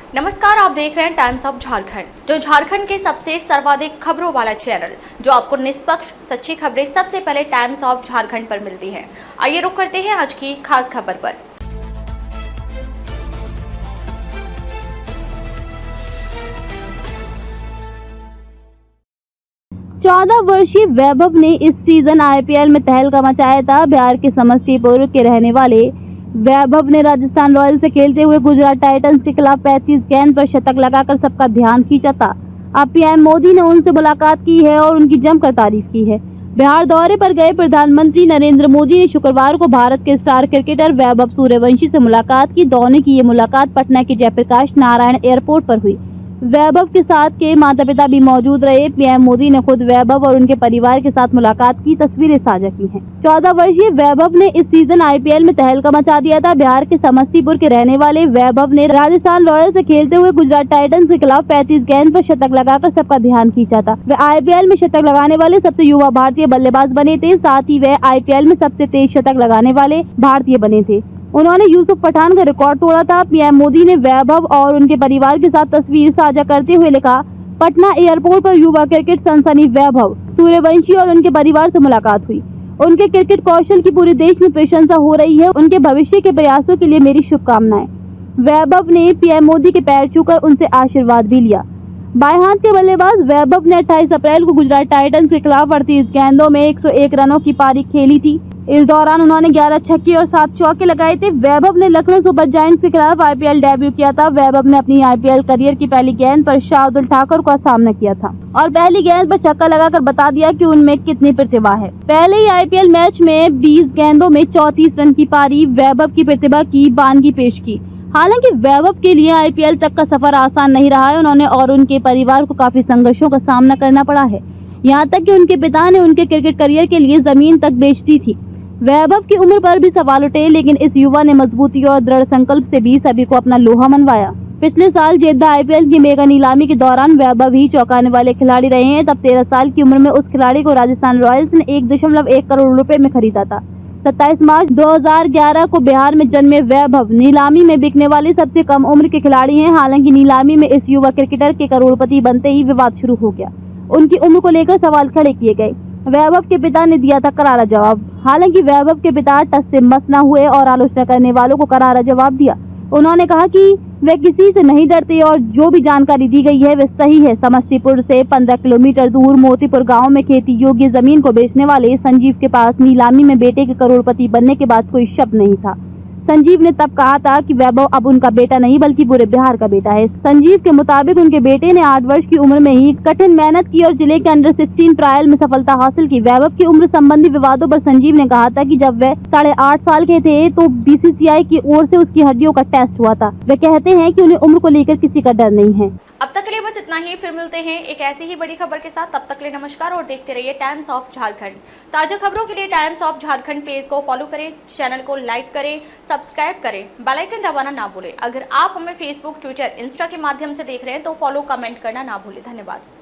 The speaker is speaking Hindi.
नमस्कार, आप देख रहे हैं टाइम्स ऑफ झारखंड, जो झारखंड के सबसे सर्वाधिक खबरों वाला चैनल, जो आपको निष्पक्ष सच्ची खबरें सबसे पहले टाइम्स ऑफ झारखंड पर मिलती हैं। आइए रुक करते हैं आज की खास खबर पर। चौदह वर्षीय वैभव ने इस सीजन आईपीएल में तहलका मचाया था। बिहार के समस्तीपुर के रहने वाले वैभव ने राजस्थान रॉयल्स से खेलते हुए गुजरात टाइटंस के खिलाफ 35 गेंद पर शतक लगाकर सबका ध्यान खींचा था। अब पीएम मोदी ने उनसे मुलाकात की है और उनकी जमकर तारीफ की है। बिहार दौरे पर गए प्रधानमंत्री नरेंद्र मोदी ने शुक्रवार को भारत के स्टार क्रिकेटर वैभव सूर्यवंशी से मुलाकात की। दोनों की ये मुलाकात पटना के जयप्रकाश नारायण एयरपोर्ट पर हुई। वैभव के साथ के माता पिता भी मौजूद रहे। पीएम मोदी ने खुद वैभव और उनके परिवार के साथ मुलाकात की तस्वीरें साझा की हैं। 14 वर्षीय वैभव ने इस सीजन आईपीएल में तहलका मचा दिया था। बिहार के समस्तीपुर के रहने वाले वैभव ने राजस्थान रॉयल्स से खेलते हुए गुजरात टाइटंस के खिलाफ 35 गेंद पर शतक लगाकर सबका ध्यान खींचा था। वे आईपीएल में शतक लगाने वाले सबसे युवा भारतीय बल्लेबाज बने थे। साथ ही वे आईपीएल में सबसे तेज शतक लगाने वाले भारतीय बने थे। उन्होंने यूसुफ पठान का रिकॉर्ड तोड़ा था। पीएम मोदी ने वैभव और उनके परिवार के साथ तस्वीर साझा करते हुए लिखा, पटना एयरपोर्ट पर युवा क्रिकेट सनसनी वैभव सूर्यवंशी और उनके परिवार से मुलाकात हुई। उनके क्रिकेट कौशल की पूरे देश में प्रशंसा हो रही है। उनके भविष्य के प्रयासों के लिए मेरी शुभकामनाएं। वैभव ने पीएम मोदी के पैर छूकर उनसे आशीर्वाद भी लिया। बाएं हाथ के बल्लेबाज वैभव ने 28 अप्रैल को गुजरात टाइटंस के खिलाफ 38 गेंदों में 101 रनों की पारी खेली थी। इस दौरान उन्होंने 11 छक्के और 7 चौके लगाए थे। वैभव ने लखनऊ सुपर जायंट्स के खिलाफ आईपीएल डेब्यू किया था। वैभव ने अपनी आईपीएल करियर की पहली गेंद पर शार्दुल ठाकुर का सामना किया था और पहली गेंद पर छक्का लगाकर बता दिया कि उनमें कितनी प्रतिभा है। पहले ही आईपीएल मैच में 20 गेंदों में 34 रन की पारी वैभव की प्रतिभा की बानगी पेश की। हालांकि वैभव के लिए आईपीएल तक का सफर आसान नहीं रहा है। उन्होंने और उनके परिवार को काफी संघर्षों का सामना करना पड़ा है। यहाँ तक कि उनके पिता ने उनके क्रिकेट करियर के लिए जमीन तक बेच दी थी। वैभव की उम्र पर भी सवाल उठे, लेकिन इस युवा ने मजबूती और दृढ़ संकल्प से भी सभी को अपना लोहा मनवाया। पिछले साल जेद्दा आईपीएल की मेगा नीलामी के दौरान वैभव ही चौंकाने वाले खिलाड़ी रहे हैं। तब 13 साल की उम्र में उस खिलाड़ी को राजस्थान रॉयल्स ने 1.1 करोड़ रुपए में खरीदा था। 27 मार्च 2011 को बिहार में जन्मे वैभव नीलामी में बिकने वाले सबसे कम उम्र के खिलाड़ी हैं। हालांकि नीलामी में इस युवा क्रिकेटर के करोड़पति बनते ही विवाद शुरू हो गया। उनकी उम्र को लेकर सवाल खड़े किए गए। वैभव के पिता ने दिया था करारा जवाब। हालांकि वैभव के पिता टस से मस न हुए और आलोचना करने वालों को करारा जवाब दिया। उन्होंने कहा कि वे किसी से नहीं डरते और जो भी जानकारी दी गई है वे सही है। समस्तीपुर से 15 किलोमीटर दूर मोतीपुर गांव में खेती योग्य जमीन को बेचने वाले संजीव के पास नीलामी में बेटे के करोड़पति बनने के बाद कोई शब्द नहीं था। संजीव ने तब कहा था कि वैभव अब उनका बेटा नहीं बल्कि पूरे बिहार का बेटा है। संजीव के मुताबिक उनके बेटे ने 8 वर्ष की उम्र में ही कठिन मेहनत की और जिले के अंडर 16 ट्रायल में सफलता हासिल की। वैभव की उम्र संबंधी विवादों पर संजीव ने कहा था कि जब वे 8.5 साल के थे तो बीसीसीआई की ओर से उसकी हड्डियों का टेस्ट हुआ था। वे कहते हैं कि उन्हें उम्र को लेकर किसी का डर नहीं है। अब तक के लिए बस इतना ही। फिर मिलते हैं एक ऐसी ही बड़ी खबर के साथ। तब तक के लिए नमस्कार और देखते रहिए टाइम्स ऑफ झारखंड। ताजा खबरों के लिए टाइम्स ऑफ झारखंड पेज को फॉलो करें, चैनल को लाइक करें, सब्सक्राइब करें, बेल आइकन दबाना ना भूलें। अगर आप हमें फेसबुक, ट्विटर, इंस्टा के माध्यम से देख रहे हैं तो फॉलो, कमेंट करना ना भूलें। धन्यवाद।